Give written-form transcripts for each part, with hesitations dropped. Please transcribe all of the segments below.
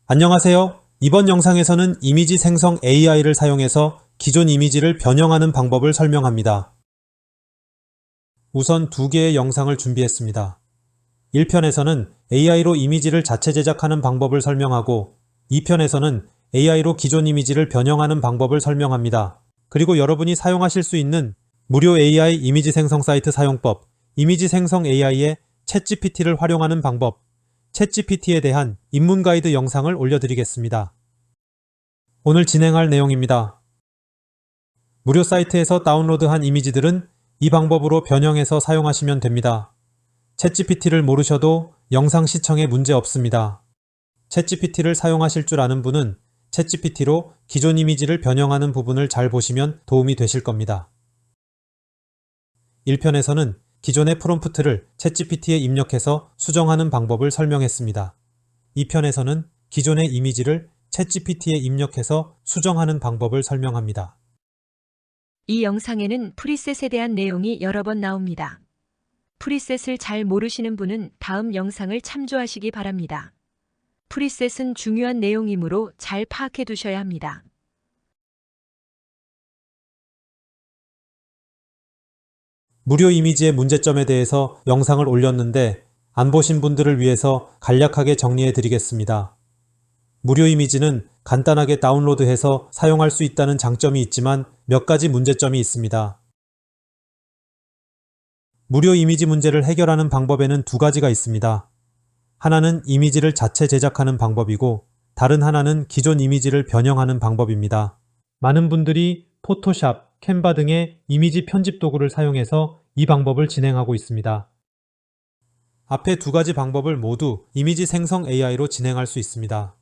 안녕하세요. 이번 영상에서는 이미지 생성 AI를 사용해서 기존 이미지를 변형하는 방법을 설명합니다. 우선 두 개의 영상을 준비했습니다. 1편에서는 AI로 이미지를 자체 제작하는 방법을 설명하고 2편에서는 AI로 기존 이미지를 변형하는 방법을 설명합니다. 그리고 여러분이 사용하실 수 있는 무료 AI 이미지 생성 사이트 사용법, 이미지 생성 AI의 챗GPT를 활용하는 방법, 챗GPT에 대한 입문 가이드 영상을 올려드리겠습니다. 오늘 진행할 내용입니다. 무료 사이트에서 다운로드한 이미지들은 이 방법으로 변형해서 사용하시면 됩니다. 챗GPT를 모르셔도 영상 시청에 문제 없습니다. 챗GPT를 사용하실 줄 아는 분은 챗GPT로 기존 이미지를 변형하는 부분을 잘 보시면 도움이 되실 겁니다. 1편에서는 기존의 프롬프트를 챗GPT에 입력해서 수정하는 방법을 설명했습니다. 2편에서는 기존의 이미지를 챗GPT에 입력해서 수정하는 방법을 설명합니다. 이 영상에는 프리셋에 대한 내용이 여러 번 나옵니다. 프리셋을 잘 모르시는 분은 다음 영상을 참조하시기 바랍니다. 프리셋은 중요한 내용이므로 잘 파악해 두셔야 합니다. 무료 이미지의 문제점에 대해서 영상을 올렸는데 안 보신 분들을 위해서 간략하게 정리해 드리겠습니다. 무료 이미지는 간단하게 다운로드해서 사용할 수 있다는 장점이 있지만 몇 가지 문제점이 있습니다. 무료 이미지 문제를 해결하는 방법에는 두 가지가 있습니다. 하나는 이미지를 자체 제작하는 방법이고 다른 하나는 기존 이미지를 변형하는 방법입니다. 많은 분들이 포토샵, 캔바 등의 이미지 편집 도구를 사용해서 이 방법을 진행하고 있습니다. 앞에 두 가지 방법을 모두 이미지 생성 AI로 진행할 수 있습니다.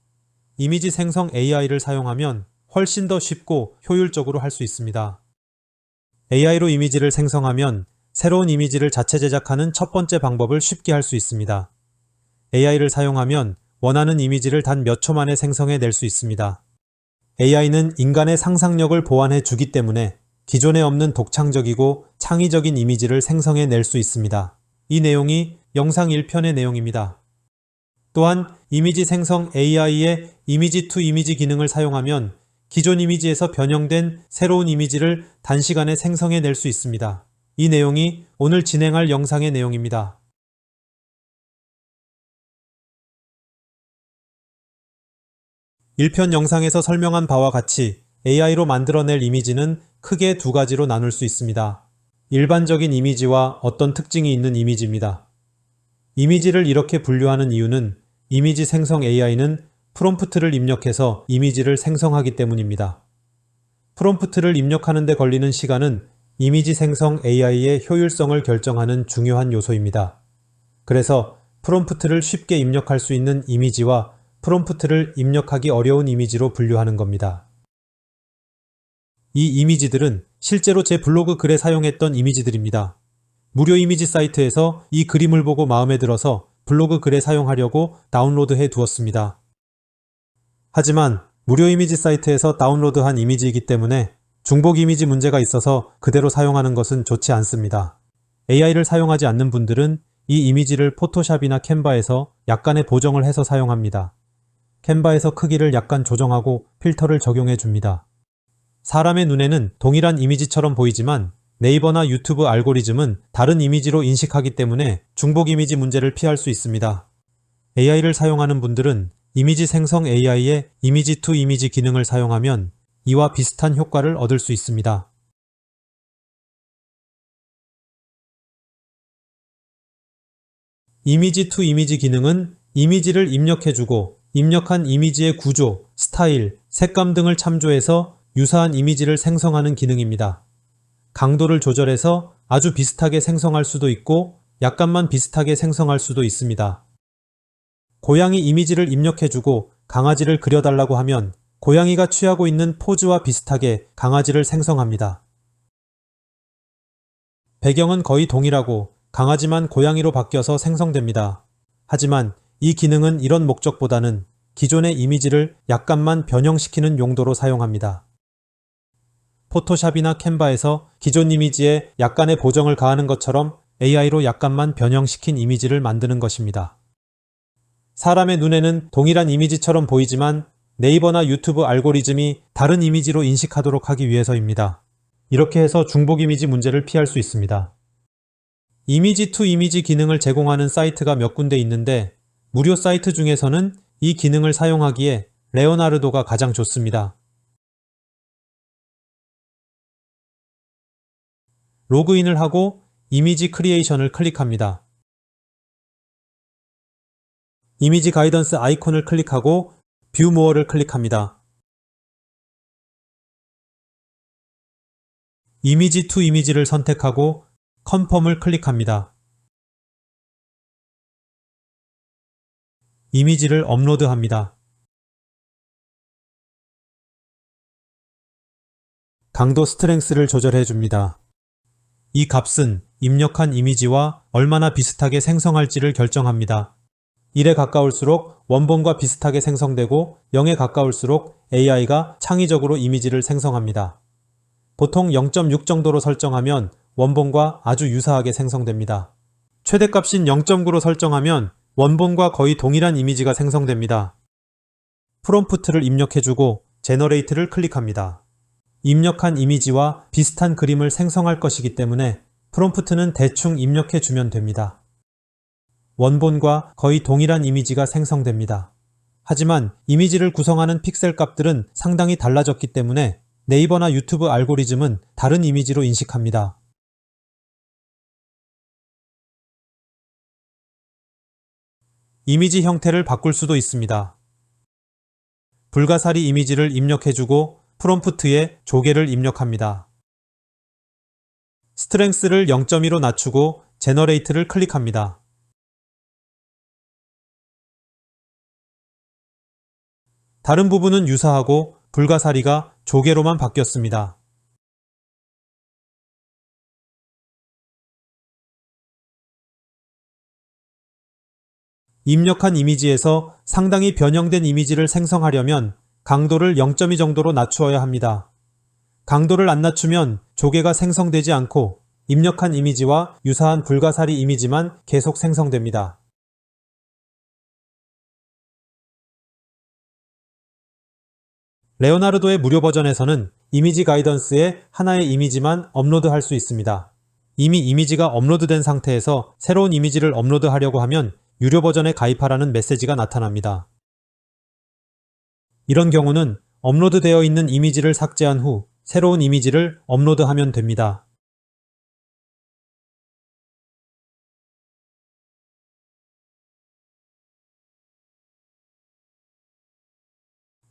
이미지 생성 AI를 사용하면 훨씬 더 쉽고 효율적으로 할 수 있습니다. AI로 이미지를 생성하면 새로운 이미지를 자체 제작하는 첫 번째 방법을 쉽게 할 수 있습니다. AI를 사용하면 원하는 이미지를 단 몇 초 만에 생성해 낼 수 있습니다. AI는 인간의 상상력을 보완해 주기 때문에 기존에 없는 독창적이고 창의적인 이미지를 생성해 낼 수 있습니다. 이 내용이 영상 1편의 내용입니다. 또한 이미지 생성 AI의 이미지 투 이미지 기능을 사용하면 기존 이미지에서 변형된 새로운 이미지를 단시간에 생성해 낼 수 있습니다. 이 내용이 오늘 진행할 영상의 내용입니다. (1편) 영상에서 설명한 바와 같이 AI로 만들어낼 이미지는 크게 두 가지로 나눌 수 있습니다. 일반적인 이미지와 어떤 특징이 있는 이미지입니다. 이미지를 이렇게 분류하는 이유는 이미지 생성 AI는 프롬프트를 입력해서 이미지를 생성하기 때문입니다. 프롬프트를 입력하는 데 걸리는 시간은 이미지 생성 AI의 효율성을 결정하는 중요한 요소입니다. 그래서 프롬프트를 쉽게 입력할 수 있는 이미지와 프롬프트를 입력하기 어려운 이미지로 분류하는 겁니다. 이 이미지들은 실제로 제 블로그 글에 사용했던 이미지들입니다. 무료 이미지 사이트에서 이 그림을 보고 마음에 들어서 블로그 글에 사용하려고 다운로드해 두었습니다. 하지만 무료 이미지 사이트에서 다운로드한 이미지이기 때문에 중복 이미지 문제가 있어서 그대로 사용하는 것은 좋지 않습니다. AI를 사용하지 않는 분들은 이 이미지를 포토샵이나 캔바에서 약간의 보정을 해서 사용합니다. 캔바에서 크기를 약간 조정하고 필터를 적용해 줍니다. 사람의 눈에는 동일한 이미지처럼 보이지만 네이버나 유튜브 알고리즘은 다른 이미지로 인식하기 때문에 중복 이미지 문제를 피할 수 있습니다. AI를 사용하는 분들은 이미지 생성 AI의 이미지 투 이미지 기능을 사용하면 이와 비슷한 효과를 얻을 수 있습니다. 이미지 투 이미지 기능은 이미지를 입력해주고 입력한 이미지의 구조, 스타일, 색감 등을 참조해서 유사한 이미지를 생성하는 기능입니다. 강도를 조절해서 아주 비슷하게 생성할 수도 있고 약간만 비슷하게 생성할 수도 있습니다. 고양이 이미지를 입력해주고 강아지를 그려달라고 하면 고양이가 취하고 있는 포즈와 비슷하게 강아지를 생성합니다. 배경은 거의 동일하고 강아지만 고양이로 바뀌어서 생성됩니다. 하지만 이 기능은 이런 목적보다는 기존의 이미지를 약간만 변형시키는 용도로 사용합니다. 포토샵이나 캔바에서 기존 이미지에 약간의 보정을 가하는 것처럼 AI로 약간만 변형시킨 이미지를 만드는 것입니다. 사람의 눈에는 동일한 이미지처럼 보이지만 네이버나 유튜브 알고리즘이 다른 이미지로 인식하도록 하기 위해서입니다. 이렇게 해서 중복 이미지 문제를 피할 수 있습니다. 이미지 투 이미지 기능을 제공하는 사이트가 몇 군데 있는데 무료 사이트 중에서는 이 기능을 사용하기에 레오나르도가 가장 좋습니다. 로그인을 하고 이미지 크리에이션을 클릭합니다. 이미지 가이던스 아이콘을 클릭하고 뷰 모어를 클릭합니다. 이미지 투 이미지를 선택하고 컨펌을 클릭합니다. 이미지를 업로드합니다. 강도 스트렝스를 조절해 줍니다. 이 값은 입력한 이미지와 얼마나 비슷하게 생성할지를 결정합니다. 1에 가까울수록 원본과 비슷하게 생성되고 0에 가까울수록 AI가 창의적으로 이미지를 생성합니다. 보통 0.6 정도로 설정하면 원본과 아주 유사하게 생성됩니다. 최대값인 0.9로 설정하면 원본과 거의 동일한 이미지가 생성됩니다. 프롬프트를 입력해주고 제너레이트를 클릭합니다. 입력한 이미지와 비슷한 그림을 생성할 것이기 때문에 프롬프트는 대충 입력해주면 됩니다. 원본과 거의 동일한 이미지가 생성됩니다. 하지만 이미지를 구성하는 픽셀 값들은 상당히 달라졌기 때문에 네이버나 유튜브 알고리즘은 다른 이미지로 인식합니다. 이미지 형태를 바꿀 수도 있습니다. 불가사리 이미지를 입력해주고 프롬프트에 조개를 입력합니다. 스트렝스를 0.2로 낮추고 제너레이트를 클릭합니다. 다른 부분은 유사하고 불가사리가 조개로만 바뀌었습니다. 입력한 이미지에서 상당히 변형된 이미지를 생성하려면 강도를 0.2 정도로 낮추어야 합니다. 강도를 안 낮추면 조개가 생성되지 않고 입력한 이미지와 유사한 불가사리 이미지만 계속 생성됩니다. 레오나르도의 무료 버전에서는 이미지 가이던스에 하나의 이미지만 업로드할 수 있습니다. 이미 이미지가 업로드된 상태에서 새로운 이미지를 업로드하려고 하면 유료 버전에 가입하라는 메시지가 나타납니다. 이런 경우는 업로드되어 있는 이미지를 삭제한 후 새로운 이미지를 업로드하면 됩니다.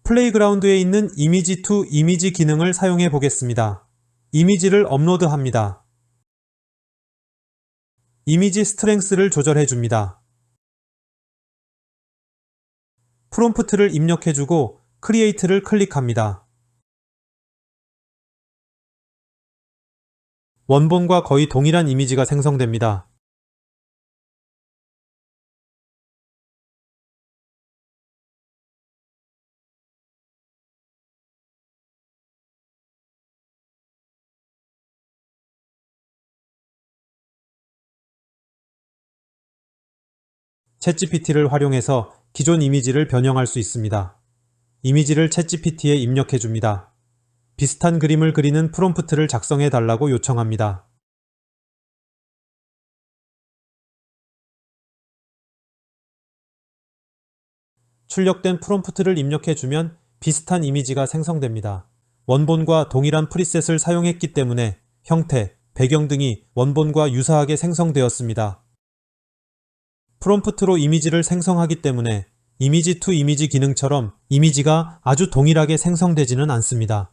플레이그라운드에 있는 이미지 투 이미지 기능을 사용해 보겠습니다. 이미지를 업로드합니다. 이미지 스트렝스를 조절해 줍니다. 프롬프트를 입력해주고 크리에이트를 클릭합니다. 원본과 거의 동일한 이미지가 생성됩니다. 챗GPT를 활용해서 기존 이미지를 변형할 수 있습니다. 이미지를 챗GPT에 입력해 줍니다. 비슷한 그림을 그리는 프롬프트를 작성해 달라고 요청합니다. 출력된 프롬프트를 입력해 주면 비슷한 이미지가 생성됩니다. 원본과 동일한 프리셋을 사용했기 때문에 형태, 배경 등이 원본과 유사하게 생성되었습니다. 프롬프트로 이미지를 생성하기 때문에 이미지 투 이미지 기능처럼 이미지가 아주 동일하게 생성되지는 않습니다.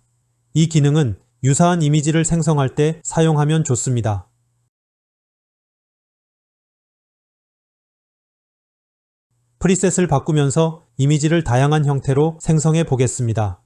이 기능은 유사한 이미지를 생성할 때 사용하면 좋습니다. 프리셋을 바꾸면서 이미지를 다양한 형태로 생성해 보겠습니다.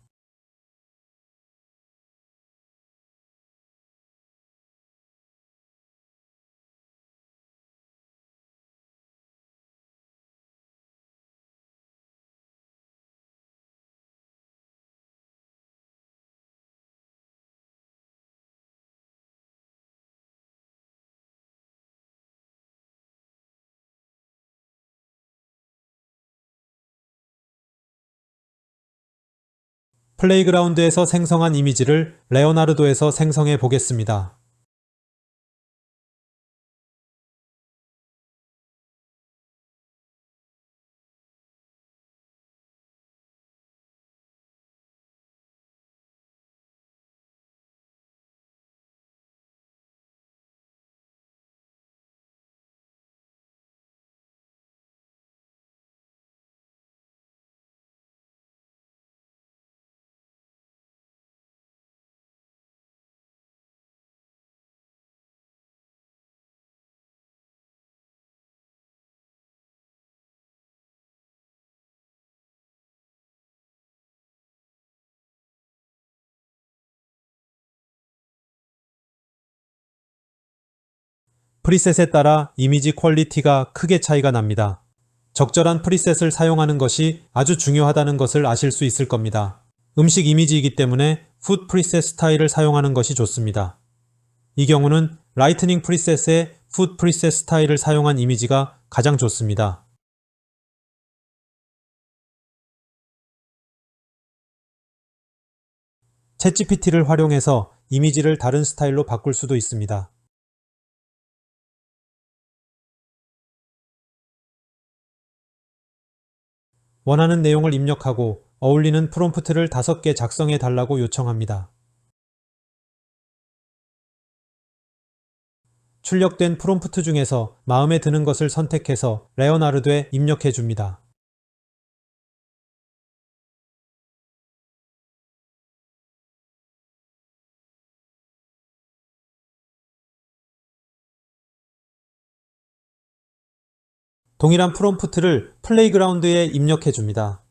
플레이그라운드에서 생성한 이미지를 레오나르도에서 생성해 보겠습니다. 프리셋에 따라 이미지 퀄리티가 크게 차이가 납니다. 적절한 프리셋을 사용하는 것이 아주 중요하다는 것을 아실 수 있을 겁니다. 음식 이미지이기 때문에 푸드 프리셋 스타일을 사용하는 것이 좋습니다. 이 경우는 라이트닝 프리셋의 푸드 프리셋 스타일을 사용한 이미지가 가장 좋습니다. 챗GPT를 활용해서 이미지를 다른 스타일로 바꿀 수도 있습니다. 원하는 내용을 입력하고 어울리는 프롬프트를 5개 작성해 달라고 요청합니다. 출력된 프롬프트 중에서 마음에 드는 것을 선택해서 레오나르도에 입력해 줍니다. 동일한 프롬프트를 플레이그라운드에 입력해 줍니다.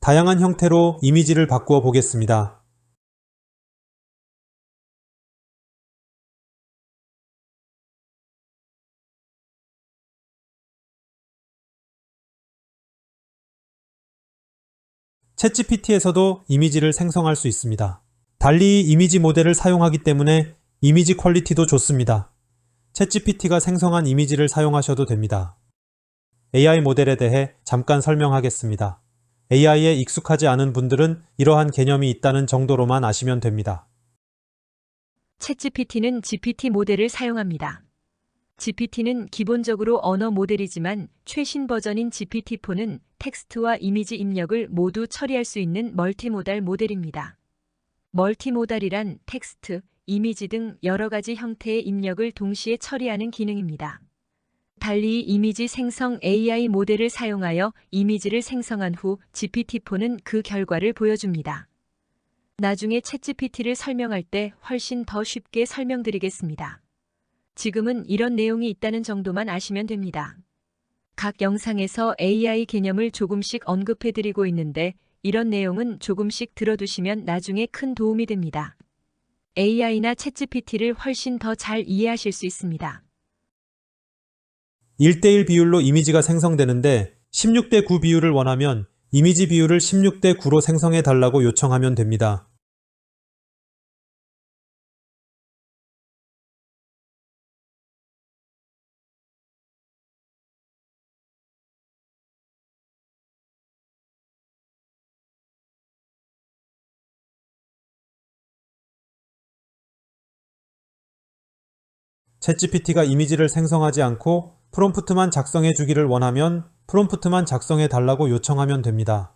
다양한 형태로 이미지를 바꾸어 보겠습니다. 챗GPT에서도 이미지를 생성할 수 있습니다. 달리 이미지 모델을 사용하기 때문에 이미지 퀄리티도 좋습니다. 챗GPT가 생성한 이미지를 사용하셔도 됩니다. AI 모델에 대해 잠깐 설명하겠습니다. AI에 익숙하지 않은 분들은 이러한 개념이 있다는 정도로만 아시면 됩니다. 챗GPT는 GPT 모델을 사용합니다. GPT는 기본적으로 언어 모델이지만 최신 버전인 GPT-4는 텍스트와 이미지 입력을 모두 처리할 수 있는 멀티모달 모델입니다. 멀티모달이란 텍스트, 이미지 등 여러 가지 형태의 입력을 동시에 처리하는 기능입니다. 달리 이미지 생성 AI 모델을 사용하여 이미지를 생성한 후 GPT-4는 그 결과를 보여줍니다. 나중에 챗GPT를 설명할 때 훨씬 더 쉽게 설명드리겠습니다. 지금은 이런 내용이 있다는 정도만 아시면 됩니다. 각 영상에서 AI 개념을 조금씩 언급해드리고 있는데 이런 내용은 조금씩 들어두시면 나중에 큰 도움이 됩니다. AI나 챗GPT를 훨씬 더 잘 이해하실 수 있습니다. 1대1 비율로 이미지가 생성되는데 16대 9 비율을 원하면 이미지 비율을 16대 9로 생성해 달라고 요청하면 됩니다. 챗GPT가 이미지를 생성하지 않고 프롬프트만 작성해 주기를 원하면 프롬프트만 작성해 달라고 요청하면 됩니다.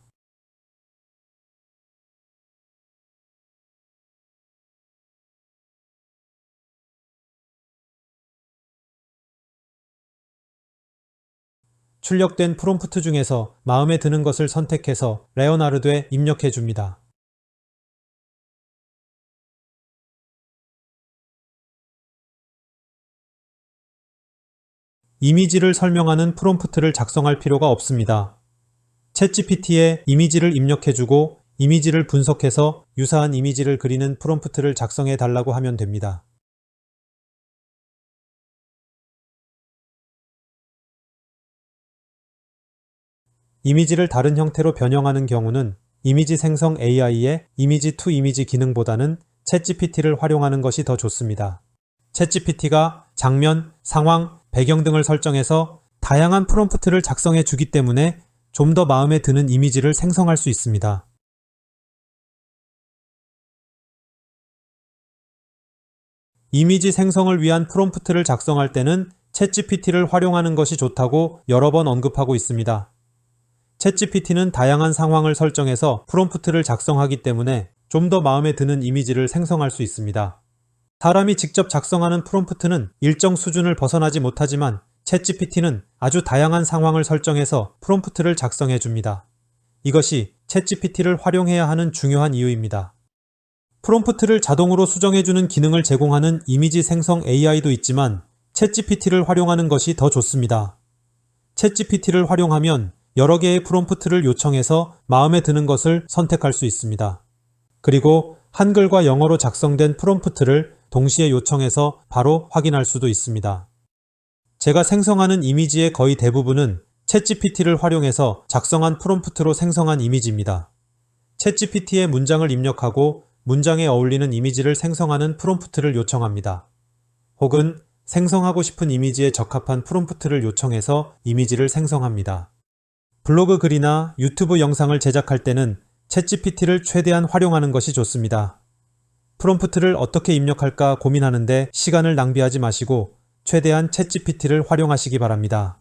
출력된 프롬프트 중에서 마음에 드는 것을 선택해서 레오나르도에 입력해 줍니다. 이미지를 설명하는 프롬프트를 작성할 필요가 없습니다. 챗GPT에 이미지를 입력해주고 이미지를 분석해서 유사한 이미지를 그리는 프롬프트를 작성해 달라고 하면 됩니다. 이미지를 다른 형태로 변형하는 경우는 이미지 생성 AI의 이미지 투 이미지 기능보다는 챗GPT를 활용하는 것이 더 좋습니다. 챗GPT가 장면, 상황, 배경 등을 설정해서 다양한 프롬프트를 작성해 주기 때문에 좀 더 마음에 드는 이미지를 생성할 수 있습니다. 이미지 생성을 위한 프롬프트를 작성할 때는 챗GPT를 활용하는 것이 좋다고 여러 번 언급하고 있습니다. 챗GPT는 다양한 상황을 설정해서 프롬프트를 작성하기 때문에 좀 더 마음에 드는 이미지를 생성할 수 있습니다. 사람이 직접 작성하는 프롬프트는 일정 수준을 벗어나지 못하지만 챗GPT는 아주 다양한 상황을 설정해서 프롬프트를 작성해 줍니다. 이것이 챗GPT를 활용해야 하는 중요한 이유입니다. 프롬프트를 자동으로 수정해주는 기능을 제공하는 이미지 생성 AI도 있지만 챗GPT를 활용하는 것이 더 좋습니다. 챗GPT를 활용하면 여러 개의 프롬프트를 요청해서 마음에 드는 것을 선택할 수 있습니다. 그리고 한글과 영어로 작성된 프롬프트를 동시에 요청해서 바로 확인할 수도 있습니다. 제가 생성하는 이미지의 거의 대부분은 챗GPT를 활용해서 작성한 프롬프트로 생성한 이미지입니다. 챗GPT에 문장을 입력하고 문장에 어울리는 이미지를 생성하는 프롬프트를 요청합니다. 혹은 생성하고 싶은 이미지에 적합한 프롬프트를 요청해서 이미지를 생성합니다. 블로그 글이나 유튜브 영상을 제작할 때는 챗GPT를 최대한 활용하는 것이 좋습니다. 프롬프트를 어떻게 입력할까 고민하는데 시간을 낭비하지 마시고 최대한 챗GPT를 활용하시기 바랍니다.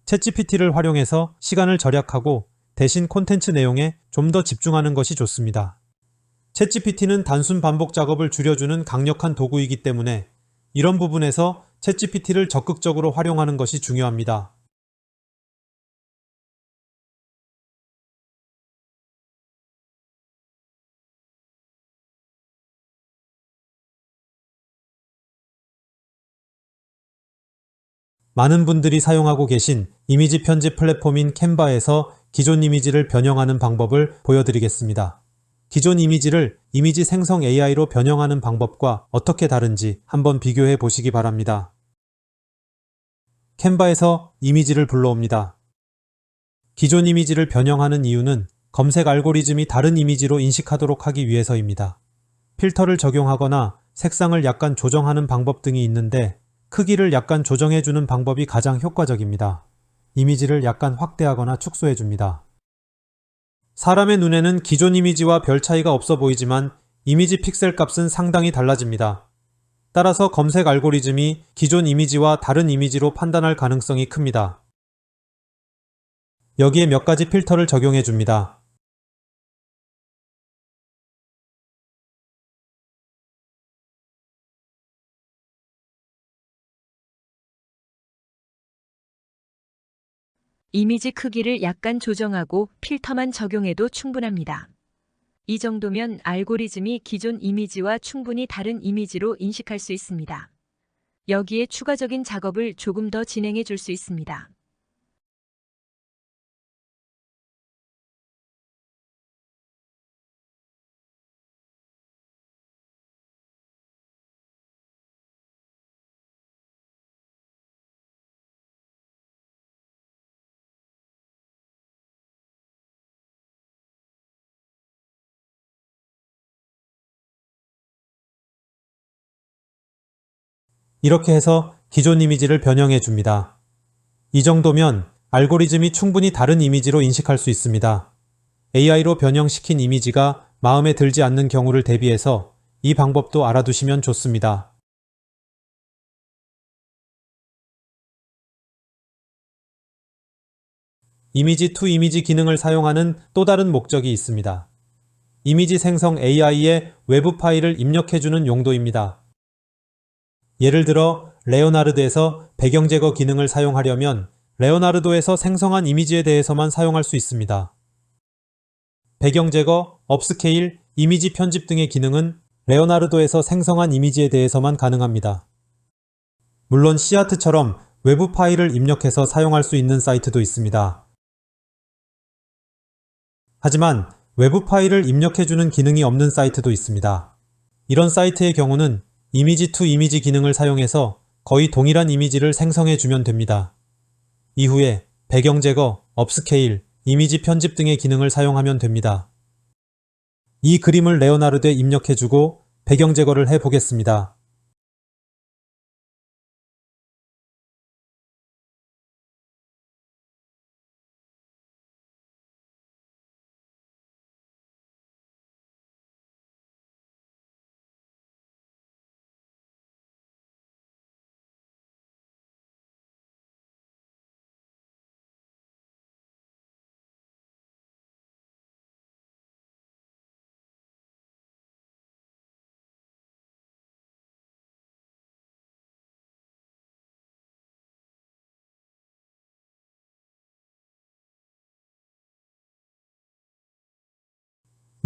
챗GPT를 활용해서 시간을 절약하고 대신 콘텐츠 내용에 좀 더 집중하는 것이 좋습니다. 챗GPT는 단순 반복 작업을 줄여주는 강력한 도구이기 때문에 이런 부분에서 챗GPT를 적극적으로 활용하는 것이 중요합니다. 많은 분들이 사용하고 계신 이미지 편집 플랫폼인 캔바에서 기존 이미지를 변형하는 방법을 보여드리겠습니다. 기존 이미지를 이미지 생성 AI로 변형하는 방법과 어떻게 다른지 한번 비교해 보시기 바랍니다. 캔바에서 이미지를 불러옵니다. 기존 이미지를 변형하는 이유는 검색 알고리즘이 다른 이미지로 인식하도록 하기 위해서입니다. 필터를 적용하거나 색상을 약간 조정하는 방법 등이 있는데 크기를 약간 조정해주는 방법이 가장 효과적입니다. 이미지를 약간 확대하거나 축소해줍니다. 사람의 눈에는 기존 이미지와 별 차이가 없어 보이지만 이미지 픽셀 값은 상당히 달라집니다. 따라서 검색 알고리즘이 기존 이미지와 다른 이미지로 판단할 가능성이 큽니다. 여기에 몇 가지 필터를 적용해 줍니다. 이미지 크기를 약간 조정하고 필터만 적용해도 충분합니다. 이 정도면 알고리즘이 기존 이미지와 충분히 다른 이미지로 인식할 수 있습니다. 여기에 추가적인 작업을 조금 더 진행해 줄 수 있습니다. 이렇게 해서 기존 이미지를 변형해 줍니다. 이 정도면 알고리즘이 충분히 다른 이미지로 인식할 수 있습니다. AI로 변형시킨 이미지가 마음에 들지 않는 경우를 대비해서 이 방법도 알아두시면 좋습니다. 이미지 투 이미지 기능을 사용하는 또 다른 목적이 있습니다. 이미지 생성 AI의 외부 파일을 입력해주는 용도입니다. 예를 들어 레오나르드에서 배경 제거 기능을 사용하려면 레오나르도에서 생성한 이미지에 대해서만 사용할 수 있습니다. 배경 제거, 업스케일, 이미지 편집 등의 기능은 레오나르도에서 생성한 이미지에 대해서만 가능합니다. 물론 씨아트처럼 외부 파일을 입력해서 사용할 수 있는 사이트도 있습니다. 하지만 외부 파일을 입력해주는 기능이 없는 사이트도 있습니다. 이런 사이트의 경우는 이미지 투 이미지 기능을 사용해서 거의 동일한 이미지를 생성해주면 됩니다. 이후에 배경 제거, 업스케일, 이미지 편집 등의 기능을 사용하면 됩니다. 이 그림을 레오나르도에 입력해주고 배경 제거를 해보겠습니다.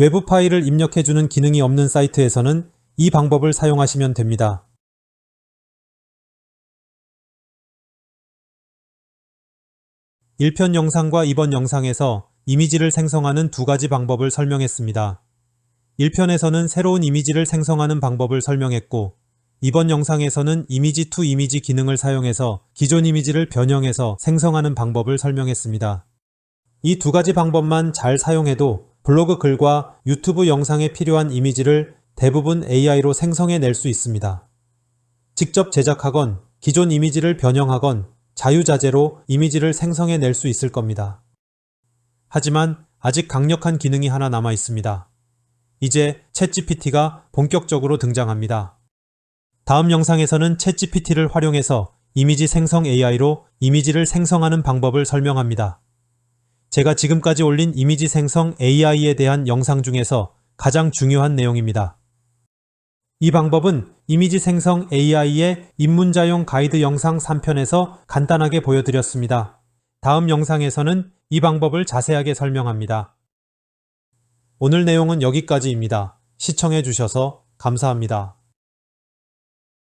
외부 파일을 입력해주는 기능이 없는 사이트에서는 이 방법을 사용하시면 됩니다. 1편 영상과 이번 영상에서 이미지를 생성하는 두 가지 방법을 설명했습니다. 1편에서는 새로운 이미지를 생성하는 방법을 설명했고, 이번 영상에서는 이미지 투 이미지 기능을 사용해서 기존 이미지를 변형해서 생성하는 방법을 설명했습니다. 이 두 가지 방법만 잘 사용해도 블로그 글과 유튜브 영상에 필요한 이미지를 대부분 AI로 생성해낼 수 있습니다. 직접 제작하건 기존 이미지를 변형하건 자유자재로 이미지를 생성해낼 수 있을 겁니다. 하지만 아직 강력한 기능이 하나 남아 있습니다. 이제 챗GPT가 본격적으로 등장합니다. 다음 영상에서는 챗GPT를 활용해서 이미지 생성 AI로 이미지를 생성하는 방법을 설명합니다. 제가 지금까지 올린 이미지 생성 AI에 대한 영상 중에서 가장 중요한 내용입니다. 이 방법은 이미지 생성 AI의 입문자용 가이드 영상 3편에서 간단하게 보여드렸습니다. 다음 영상에서는 이 방법을 자세하게 설명합니다. 오늘 내용은 여기까지입니다. 시청해 주셔서 감사합니다.